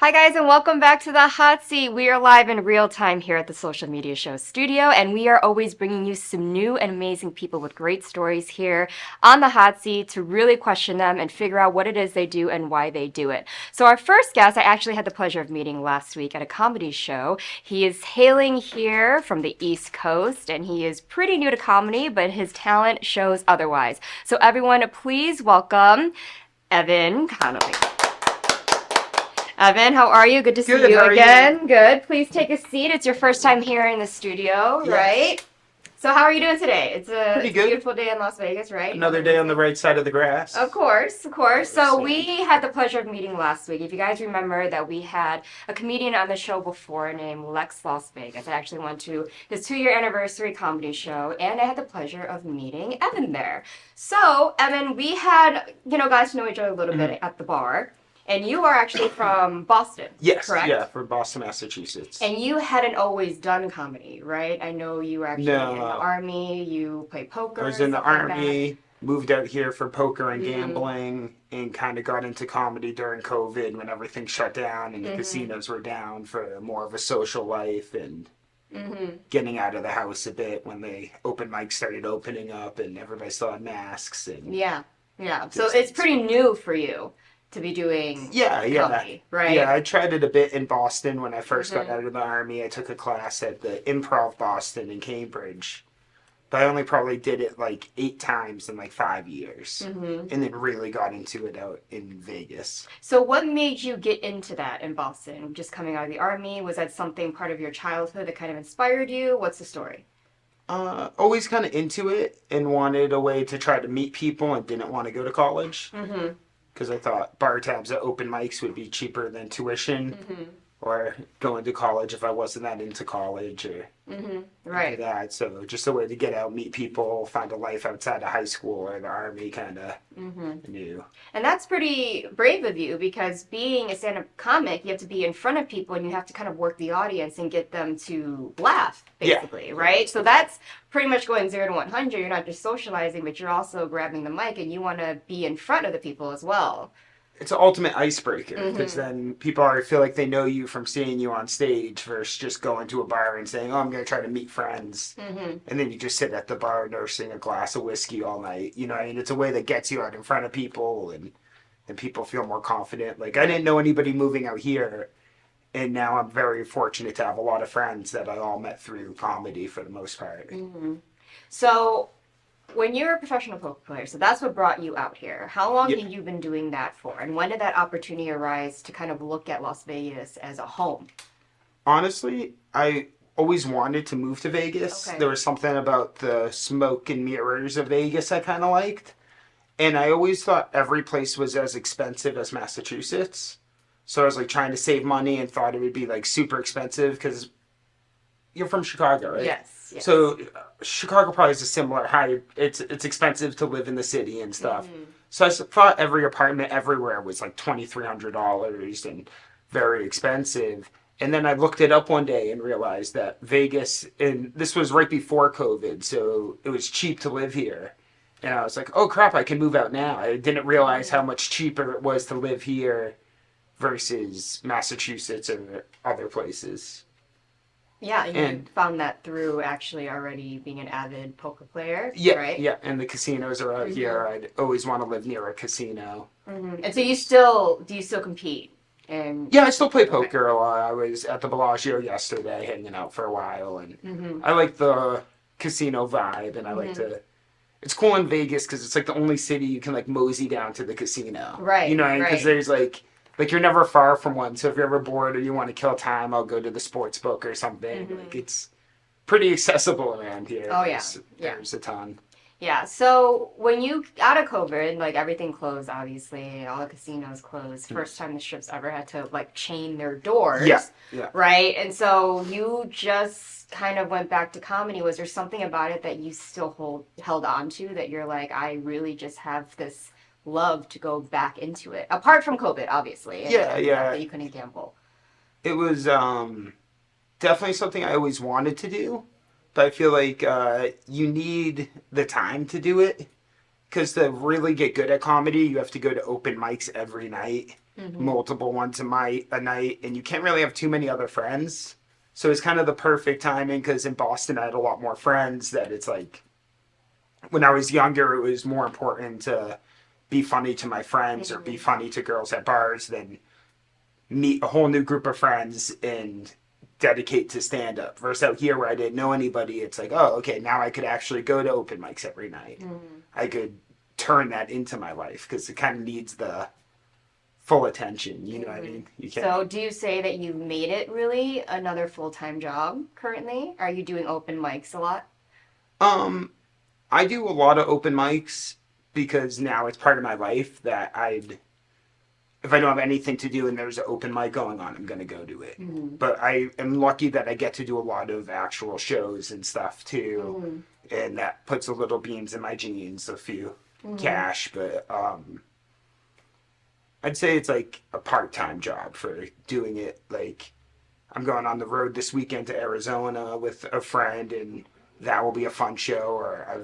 Hi guys, and welcome back to the Hot Seat. We are live in real time here at the Social Media Show studio, and we are always bringing you some new and amazing people with great stories here on the Hot Seat to really question them and figure out what it is they do and why they do it. So our first guest, I actually had the pleasure of meeting last week at a comedy show. He is hailing here from the East Coast, and he is pretty new to comedy, but his talent shows otherwise. So everyone, please welcome Evan Connolly. Evan, how are you? Good to see you again. Good. Please take a seat. It's your first time here in the studio, right? So how are you doing today? It's a beautiful day in Las Vegas, right? Another day on the right side of the grass. Of course, of course. So we had the pleasure of meeting last week. If you guys remember that we had a comedian on the show before named Lex Las Vegas. I actually went to his 2-year anniversary comedy show, and I had the pleasure of meeting Evan there. So, Evan, we had, guys to know each other a little bit at the bar. And you are actually from Boston, correct? Yeah, from Boston, Massachusetts. And you hadn't always done comedy, right? I know you were actually in the Army, you played poker. I was in the Army, moved out here for poker and gambling, and kind of got into comedy during COVID when everything shut down and the casinos were down for more of a social life and getting out of the house a bit when the open mics started opening up and everybody still had masks. And yeah. So it's pretty new for you to be doing comedy, right? Yeah, I tried it a bit in Boston when I first got out of the Army. I took a class at the Improv Boston in Cambridge. But I only probably did it like 8 times in like 5 years. And then really got into it out in Vegas. So what made you get into that in Boston? Just coming out of the Army? Was that something part of your childhood that kind of inspired you? What's the story? Always kind of into it and wanted a way to try to meet people and didn't want to go to college. Because I thought bar tabs at open mics would be cheaper than tuition or going to college if I wasn't that into college or that. So just a way to get out, meet people, find a life outside of high school or the Army kind of knew. And that's pretty brave of you because being a stand-up comic, you have to be in front of people and you have to kind of work the audience and get them to laugh, basically, right? So that's pretty much going 0 to 100. You're not just socializing, but you're also grabbing the mic and you want to be in front of the people as well. It's an ultimate icebreaker because then people already feel like they know you from seeing you on stage versus just going to a bar and saying, oh, I'm going to try to meet friends. And then you just sit at the bar nursing a glass of whiskey all night. And it's a way that gets you out in front of people and people feel more confident. Like I didn't know anybody moving out here. And now I'm very fortunate to have a lot of friends that I all met through comedy for the most part. So when you're a professional poker player, so that's what brought you out here. How long have you been doing that for? And when did that opportunity arise to kind of look at Las Vegas as a home? Honestly, I always wanted to move to Vegas. There was something about the smoke and mirrors of Vegas I kind of liked. And I always thought every place was as expensive as Massachusetts. So I was like trying to save money and thought it would be like super expensive because you're from Chicago, right? Yes. So Chicago probably is a similar high. It's expensive to live in the city and stuff. So I thought every apartment everywhere was like $2,300 and very expensive. And then I looked it up one day and realized that Vegas, and this was right before COVID, so it was cheap to live here. And I was like, oh crap, I can move out now. I didn't realize how much cheaper it was to live here versus Massachusetts or other places. Yeah, and you found that through actually already being an avid poker player, right? Yeah, and the casinos are out here. I'd always want to live near a casino. And so do you still compete? Yeah, I still play poker a lot. I was at the Bellagio yesterday hanging out for a while, and I like the casino vibe, and I like to... It's cool in Vegas because it's like the only city you can like mosey down to the casino. Right, because there's like you're never far from one. So if you're ever bored or you want to kill time, I'll go to the sports book or something. Like it's pretty accessible around here. Oh yeah, there's a ton. Yeah. So when you out of COVID, like everything closed, obviously, all the casinos closed. First time the strips ever had to like chain their doors. Yeah. Right. And so you just kind of went back to comedy. Was there something about it that you still held on to that you're like, I really just have this love to go back into it, apart from COVID, obviously. That you couldn't gamble. It was definitely something I always wanted to do, but I feel like you need the time to do it because to really get good at comedy, you have to go to open mics every night. multiple ones a night, and you can't really have too many other friends. So it's kind of the perfect timing because in Boston I had a lot more friends that it's like when I was younger it was more important to be funny to my friends or be funny to girls at bars than meet a whole new group of friends and dedicate to stand up. Versus out here where I didn't know anybody, it's like, oh, okay, now I could actually go to open mics every night. I could turn that into my life because it kind of needs the full attention. You know what I mean? You can't. So do you say that you've made it really another full-time job currently? Are you doing open mics a lot? I do a lot of open mics because now it's part of my life that if I don't have anything to do and there's an open mic going on, I'm going to go do it. But I am lucky that I get to do a lot of actual shows and stuff too. And that puts a little beans in my jeans, a few cash. But I'd say it's like a part-time job for doing it. Like I'm going on the road this weekend to Arizona with a friend and that will be a fun show. Or I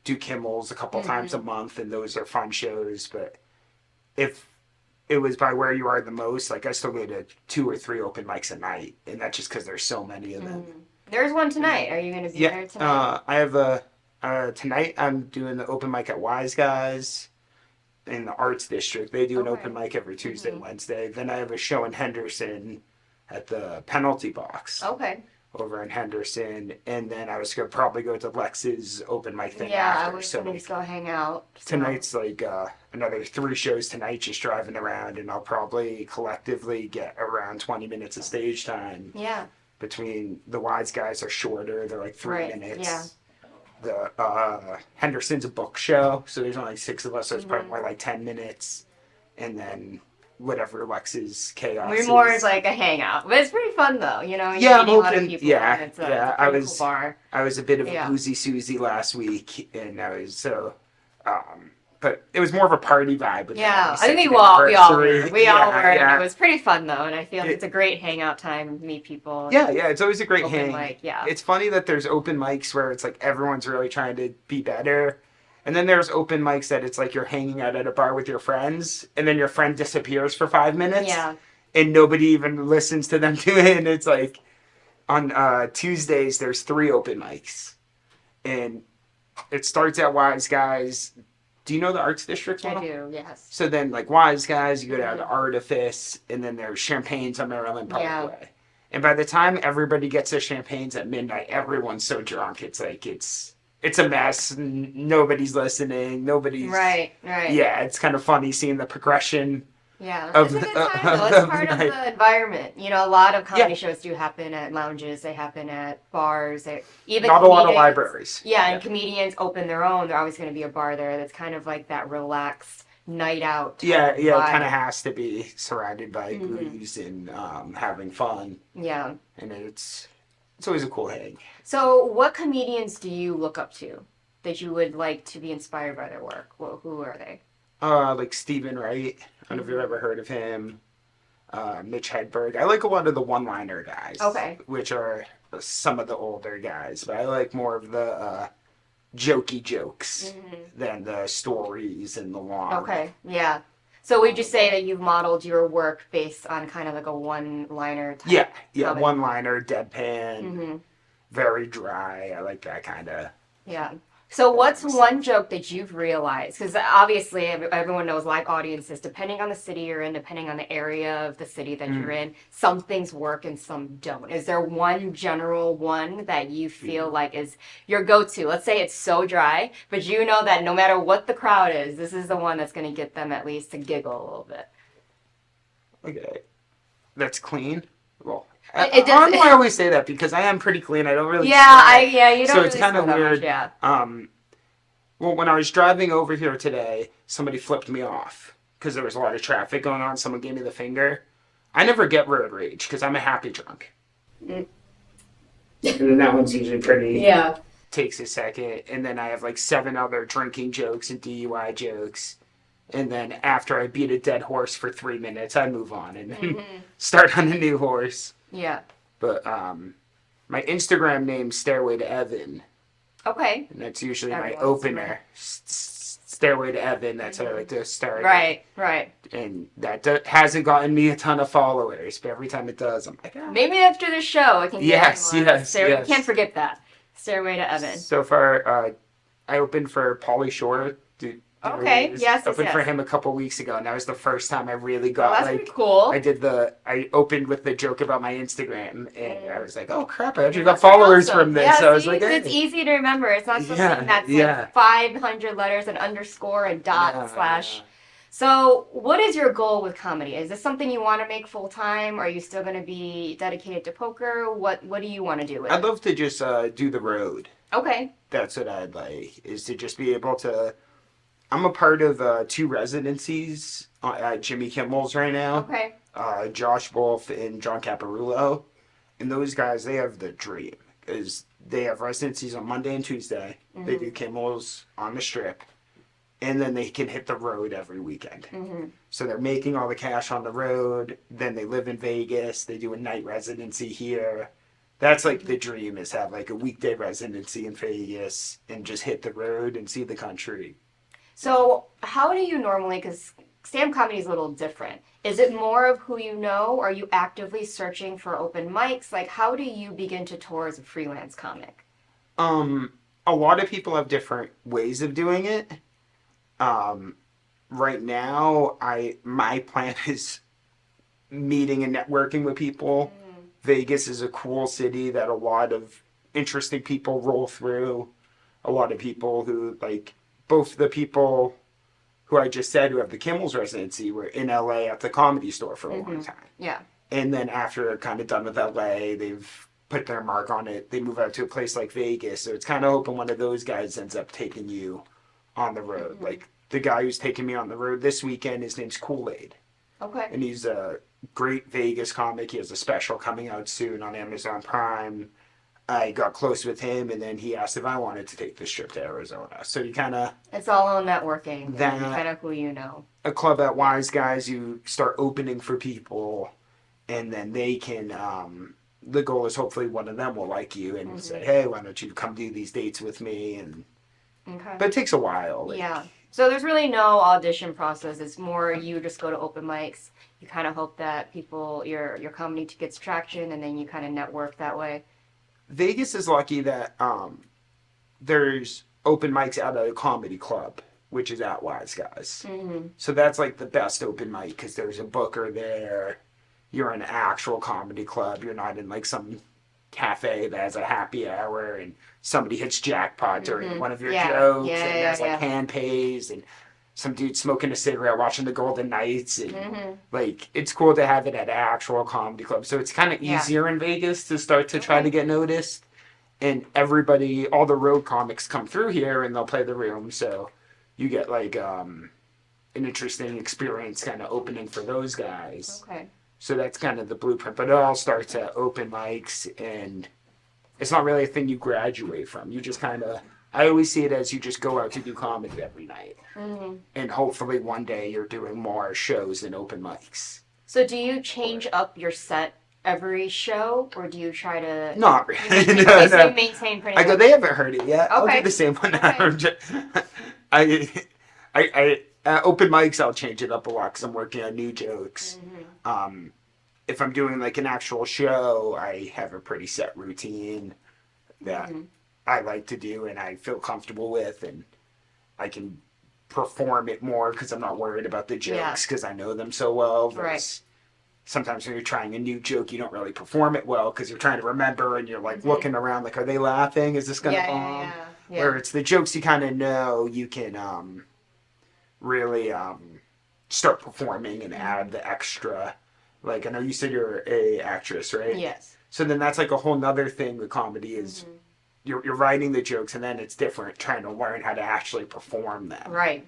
do Kimmel's a couple times a month and those are fun shows. But if it was by where you are the most, like I still go to 2 or 3 open mics a night, and that's just because there's so many of them. There's one tonight. Are you going to be there tonight? I have tonight I'm doing the open mic at Wiseguys in the Arts District. They do an open mic every Tuesday and Wednesday. Then I have a show in Henderson at the Penalty Box. Over in Henderson, and then I was gonna probably go to Lex's open mic thing after. I was gonna go hang out. Tonight's like another 3 shows tonight, just driving around, and I'll probably collectively get around 20 minutes of stage time. Between the Wiseguys are shorter; they're like 3 minutes. The Henderson's a book show, so there's only 6 of us, so it's probably more like 10 minutes, and then whatever Lex's chaos We're more as like a hangout, but it's pretty fun though. You know, I'm a lot of people. It's a I was cool bar. I was a bit of a boozy Susie last week, and I was so. But it was more of a party vibe. With I think we all were. And it was pretty fun though, and I feel it's a great hangout time, meet people. It's always a great open hang. Mic, It's funny that there's open mics where it's like everyone's really trying to be better. And then there's open mics that it's like you're hanging out at a bar with your friends, and then your friend disappears for 5 minutes, and nobody even listens to them do it. And it's like on Tuesdays there's 3 open mics, and it starts at Wiseguys. Do you know the Arts District well? I do, yes. So then like Wiseguys, you go down to Artifice, and then there's Champagne's on Maryland Parkway. And by the time everybody gets their champagnes at midnight, everyone's so drunk. It's like it's a mess. Nobody's listening. Nobody's... Right. Yeah, it's kind of funny seeing the progression. It's a good time, though. It's part of the environment. You know, a lot of comedy shows do happen at lounges. They happen at bars. Even not a lot of libraries. And comedians open their own. There's always going to be a bar there that's kind of like that relaxed night out. It kind of has to be surrounded by booze and having fun. And it's always a cool hang. So what comedians do you look up to that you would like to be inspired by their work? Well, who are they? Like Stephen Wright. I don't know if you've ever heard of him. Mitch Hedberg. I like a lot of the one-liner guys. Which are some of the older guys. But I like more of the jokey jokes than the stories and the long. So would you say that you've modeled your work based on kind of like a one-liner type? Comedy? One-liner, deadpan, very dry. I like that kind of. So what's one joke that you've realized? Because obviously everyone knows live audiences, depending on the city you're in, depending on the area of the city that you're in, some things work and some don't. Is there one general one that you feel like is your go-to? Let's say it's so dry, but you know that no matter what the crowd is, this is the one that's going to get them at least to giggle a little bit. Okay. That's clean? Well... I always say that because I am pretty clean. I don't really. You don't. So really it's kind of weird. Much, Well, when I was driving over here today, somebody flipped me off because there was a lot of traffic going on. Someone gave me the finger. I never get road rage because I'm a happy drunk. And then that one's usually pretty. Takes a second, and then I have like 7 other drinking jokes and DUI jokes. And then after I beat a dead horse for 3 minutes, I move on and start on a new horse. But my Instagram name's Stairway to Evan. And that's usually my opener. Stairway to Heaven. That's how I like to start. Right. And that hasn't gotten me a ton of followers, but every time it does, I'm like, Maybe after the show, I can get yes. You can't forget that. Stairway to Heaven. So far, I opened for Pauly Shore. Okay. Yes. Opened for him a couple weeks ago, and that was the first time I really got that's pretty cool. I opened with the joke about my Instagram, and I was like, oh crap, I actually got followers from this. Yeah, so I was like, hey. It's easy to remember. It's not something that's like 500 letters and underscore and dot slash. So, what is your goal with comedy? Is this something you want to make full time? Are you still going to be dedicated to poker? What do you want to do with it? I'd love to just do the road. Okay. That's what I'd like, is to just be able to. I'm a part of 2 residencies at Jimmy Kimmel's right now. Okay. Josh Wolf and John Caparulo. And those guys, they have the dream. Because they have residencies on Monday and Tuesday. Mm-hmm. They do Kimmel's on the Strip. And then they can hit the road every weekend. Mm-hmm. So they're making all the cash on the road. Then they live in Vegas. They do a night residency here. That's like the dream, is have like a weekday residency in Vegas and just hit the road and see the country. So how do you normally, because stand-up comedy is a little different. Is it more of who you know? Or are you actively searching for open mics? Like, how do you begin to tour as a freelance comic? A lot of people have different ways of doing it. Right now, my plan is meeting and networking with people. Mm. Vegas is a cool city that a lot of interesting people roll through. A lot of people who, like, both the people who I just said who have the Kimmel's residency were in LA at the Comedy Store for a long time. Yeah. And then after kind of done with LA, they've put their mark on it. They move out to a place like Vegas. So it's kind of hoping one of those guys ends up taking you on the road. Mm-hmm. Like the guy who's taking me on the road this weekend, his name's Kool-Aid. Okay. And he's a great Vegas comic. He has a special coming out soon on Amazon Prime. I got close with him, and then he asked if I wanted to take this trip to Arizona. So you kind of... It's all on networking. That kind of who you know. A club at Wiseguys, you start opening for people, and then they can... the goal is hopefully one of them will like you and say, hey, why don't you come do these dates with me? And But it takes a while. Yeah. So there's really no audition process. It's more you just go to open mics. You kind of hope that people, your comedy gets traction, and then you kind of network that way. Vegas is lucky that there's open mics at a comedy club, which is at Wiseguys. Mm-hmm. So that's like the best open mic because there's a booker there. You're in an actual comedy club. You're not in like some cafe that has a happy hour and somebody hits jackpot during one of your jokes and there's like hand pays and some dude smoking a cigarette watching the Golden Knights and like it's cool to have it at an actual comedy club. So it's kind of easier in Vegas to start to try to get noticed. And everybody, all the road comics come through here and they'll play the room. So you get like an interesting experience kind of opening for those guys. Okay. So that's kind of the blueprint. But it all starts at open mics and it's not really a thing you graduate from. You just kind of... I always see it as you just go out to do comedy every night. Mm-hmm. And hopefully one day you're doing more shows than open mics. So do you change up your set every show? Or do you try to... Not really. You maintain pretty much... they haven't heard it yet. Okay. I'll do the same one. Okay. Open mics, I'll change it up a lot because I'm working on new jokes. Mm-hmm. If I'm doing like an actual show, I have a pretty set routine that... I like to do and I feel comfortable with and I can perform it more because I'm not worried about the jokes because I know them so well. Right. Sometimes when you're trying a new joke, you don't really perform it well because you're trying to remember and you're like looking around like, are they laughing? Is this going to bomb? Yeah. Where it's the jokes you kind of know, you can really start performing and add the extra. Like I know you said you're a actress, right? Yes. So then that's like a whole nother thing with comedy is... You're writing the jokes, and then it's different trying to learn how to actually perform them. Right.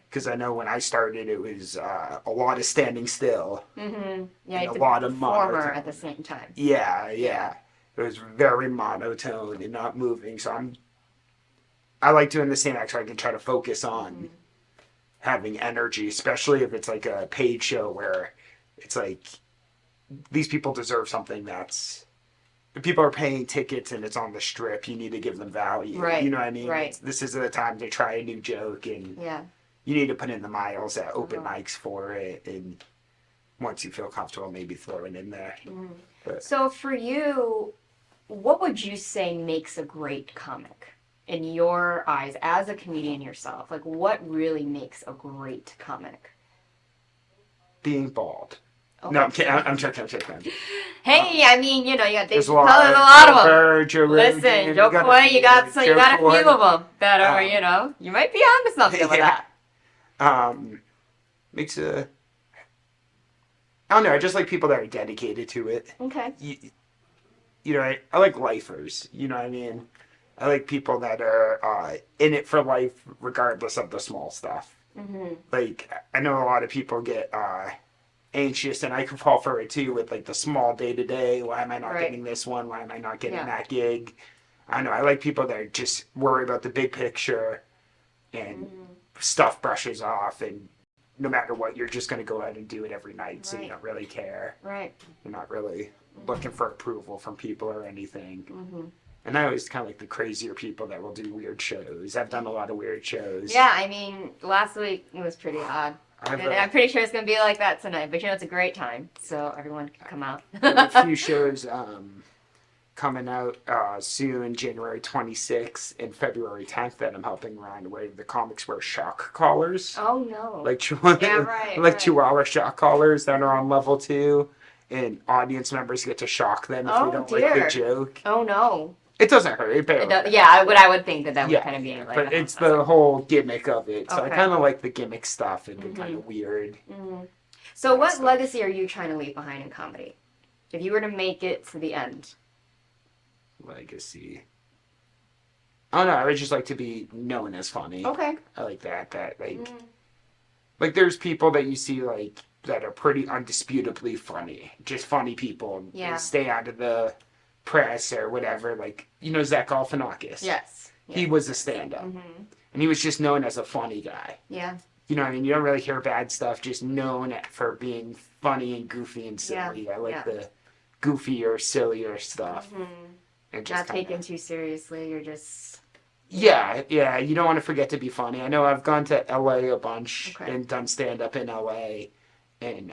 Because I know when I started, it was a lot of standing still. Mm-hmm. Yeah, you a lot of performer at the same time. Yeah. It was very monotone and not moving. So I like doing the same act so I can try to focus on having energy, especially if it's like a paid show where it's like these people deserve something that's if people are paying tickets and it's on the strip, you need to give them value. Right. You know what I mean? Right. This is the time to try a new joke, and Yeah. you need to put in the miles at open mics for it, and once you feel comfortable, maybe throw it in there. So for you, what would you say makes a great comic in your eyes as a comedian yourself? Like, what really makes a great comic? Being bald. Okay. No, I'm kidding. I'm joking. Hey, I mean, you got There's Dave Chappelle, there's a lot of them. Joe Listen, Rogan, Joe Coy, you got a few of them that are, you might be onto something with that. Makes a... I don't know, I just like people that are dedicated to it. Okay. You know, I like lifers, you know what I mean? I like people that are in it for life regardless of the small stuff. Mm-hmm. Like, I know a lot of people get anxious, and I can fall for it too with like the small day-to-day. Why am I not getting this one? Why am I not getting that gig? I don't know, I like people that just worry about the big picture and stuff brushes off, and no matter what, you're just going to go out and do it every night, so you don't really care. Right. You're not really looking for approval from people or anything. And I always kind of like the crazier people that will do weird shows. I've done a lot of weird shows. Yeah, I mean, last week it was pretty odd. And I'm pretty sure it's going to be like that tonight, but it's a great time, so everyone can come out. I have a few shows coming out soon, January 26th and February 10th, that I'm helping run, where the comics wear shock collars. Oh, no. Like Chihuahua shock collars that are on level 2, and audience members get to shock them if they don't like the joke. Oh, no. It doesn't hurt. I would think that would kind of be like but it's the whole gimmick of it. So I kind of like the gimmick stuff and the kind of weird. So what legacy are you trying to leave behind in comedy? If you were to make it to the end. Legacy. I don't know. I would just like to be known as funny. Okay. I like that. Like there's people that you see like that are pretty undisputably funny. Just funny people. Yeah. Stay out of the press or whatever. Like, Zach Galifianakis. Yes. He was a stand-up. And he was just known as a funny guy. Yeah. You know what I mean? You don't really hear bad stuff, just known for being funny and goofy and silly. Yeah. I like the goofier, sillier stuff. And just not taken too seriously, you're just... Yeah, you don't want to forget to be funny. I know I've gone to LA a bunch and done stand-up in LA, and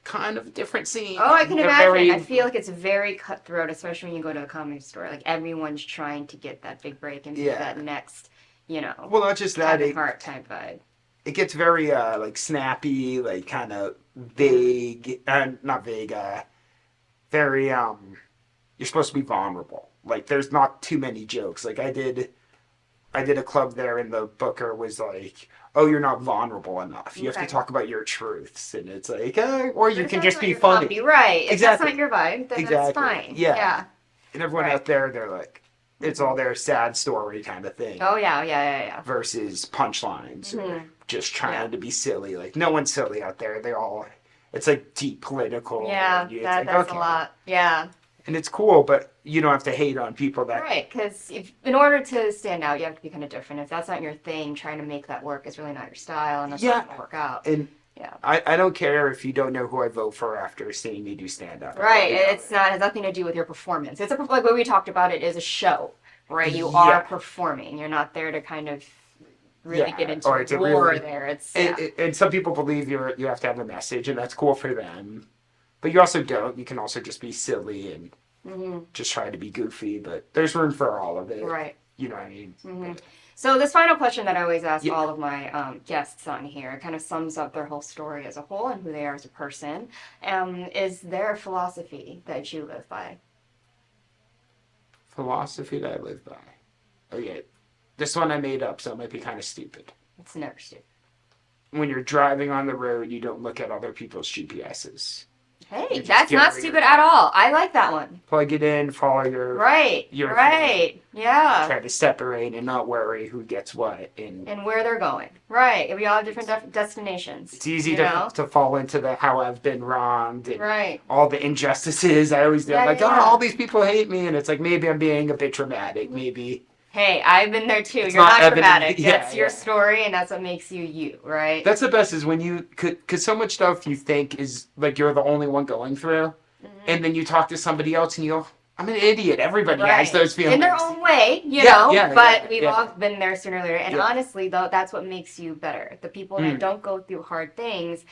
kind of a different scene. Oh, I can imagine. I feel like it's very cutthroat, especially when you go to a comedy store. Like, everyone's trying to get that big break and that next, Well, not just that. Heart type vibe. It gets very, snappy, like, kind of vague. Not vague, very, you're supposed to be vulnerable. Like, there's not too many jokes. Like, I did a club there, and the booker was like, oh, you're not vulnerable enough. You have to talk about your truths. And it's like, or you can just be funny. Comedy, right. If that's not your vibe, then that's fine. Yeah. And everyone out there, they're like, it's all their sad story kind of thing. Oh, yeah. Versus punchlines. Or just trying to be silly. Like, no one's silly out there. They're all, it's like deep political. Yeah, that's a lot. Yeah. And it's cool, but you don't have to hate on people that... Right, because in order to stand out, you have to be kind of different. If that's not your thing, trying to make that work is really not your style, and that's not going to work out. And I don't care if you don't know who I vote for after seeing me do stand-up. Right, it has nothing to do with your performance. It's like what we talked about, it is a show, right? You are performing. You're not there to kind of really get into war there. And some people believe you have to have a message, and that's cool for them. But you also don't. You can also just be silly and just try to be goofy. But there's room for all of it. Right. You know what I mean? So this final question that I always ask all of my guests on here kind of sums up their whole story as a whole and who they are as a person. Is there a philosophy that you live by? Philosophy that I live by? Okay. This one I made up, so it might be kind of stupid. It's never stupid. When you're driving on the road, you don't look at other people's GPSs. Hey, that's not stupid at all. I like that one. Plug it in, follow your... Right, yeah. Try to separate and not worry who gets what. And where they're going. Right, we all have different destinations. It's easy to fall into the how I've been wronged and all the injustices. I always do. All these people hate me, and it's like, maybe I'm being a bit dramatic, maybe... Hey, I've been there too. You're not dramatic. That's your story, and that's what makes you you, right? That's the best is when you... Because so much stuff you think is like you're the only one going through, and then you talk to somebody else and you go, I'm an idiot. Everybody has those feelings. In their own way, you Yeah, know, yeah, but yeah, we've yeah. all been there sooner or later. And Yeah. honestly, though, that's what makes you better. The people that don't go through hard things,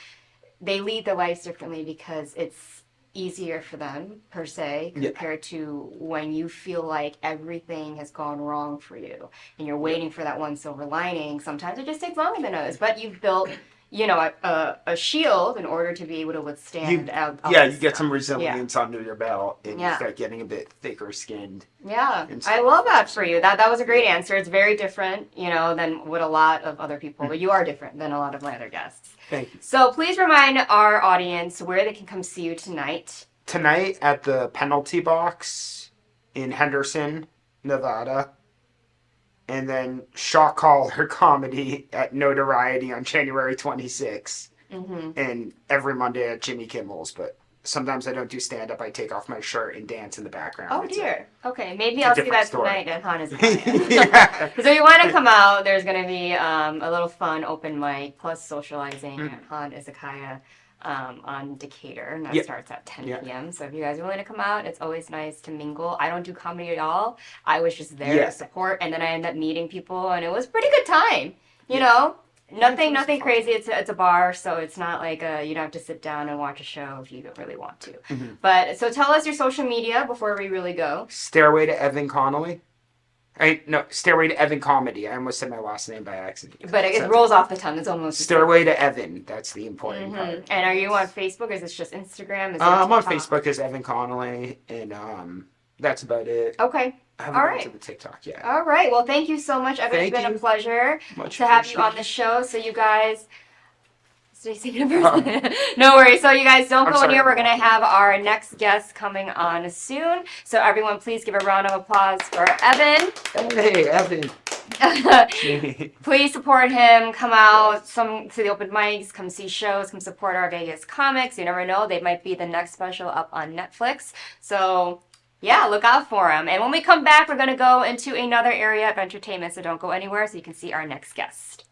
they lead their lives differently because it's easier for them, per se, compared to when you feel like everything has gone wrong for you and you're waiting for that one silver lining. Sometimes it just takes longer than others, but you've built, you know, a shield in order to be able to withstand all you this get stuff. some resilience under your belt, and you Yeah. start getting a bit thicker skinned. Yeah, and I stuff. love that for you. That was a great answer. It's very different, you know, than what a lot of other people, but you are different than a lot of my other guests. Thank you. So please remind our audience where they can come see you tonight. Tonight at the Penalty Box in Henderson, Nevada. And then Shock Collar Comedy at Notoriety on January 26th. And every Monday at Jimmy Kimmel's. But sometimes I don't do stand-up. I take off my shirt and dance in the background. Oh, dear. Okay, maybe I'll see that tonight at Han Izakaya. Yeah. So if you want to come out, there's going to be a little fun open mic plus socializing at Han Izakaya on Decatur. And that starts at 10 p.m. So if you guys are willing to come out, it's always nice to mingle. I don't do comedy at all. I was just there to support. And then I ended up meeting people. And it was a pretty good time, you know? Nothing crazy. It's a bar, so it's not like you don't have to sit down and watch a show if you don't really want to. But so tell us your social media before we really go. Stairway to Evan Connolly. No, Stairway to Evan Comedy. I almost said my last name by accident. But it rolls off the tongue. It's almost Stairway to Evan. That's the important part. And are you on Facebook? Or is this just Instagram? Is I'm on Facebook as Evan Connolly, and that's about it. Okay. I haven't gone to the TikTok yet. All right. Well, thank you so much, Evan. It's been a pleasure to have you on the show. So you guys... No worries. So you guys don't go anywhere. We're going to have our next guest coming on soon. So everyone, please give a round of applause for Evan. Hey, Evan. Please support him. Come out to the open mics. Come see shows. Come support our Vegas comics. You never know. They might be the next special up on Netflix. So... yeah, look out for them. And when we come back, we're going to go into another area of entertainment, so don't go anywhere so you can see our next guest.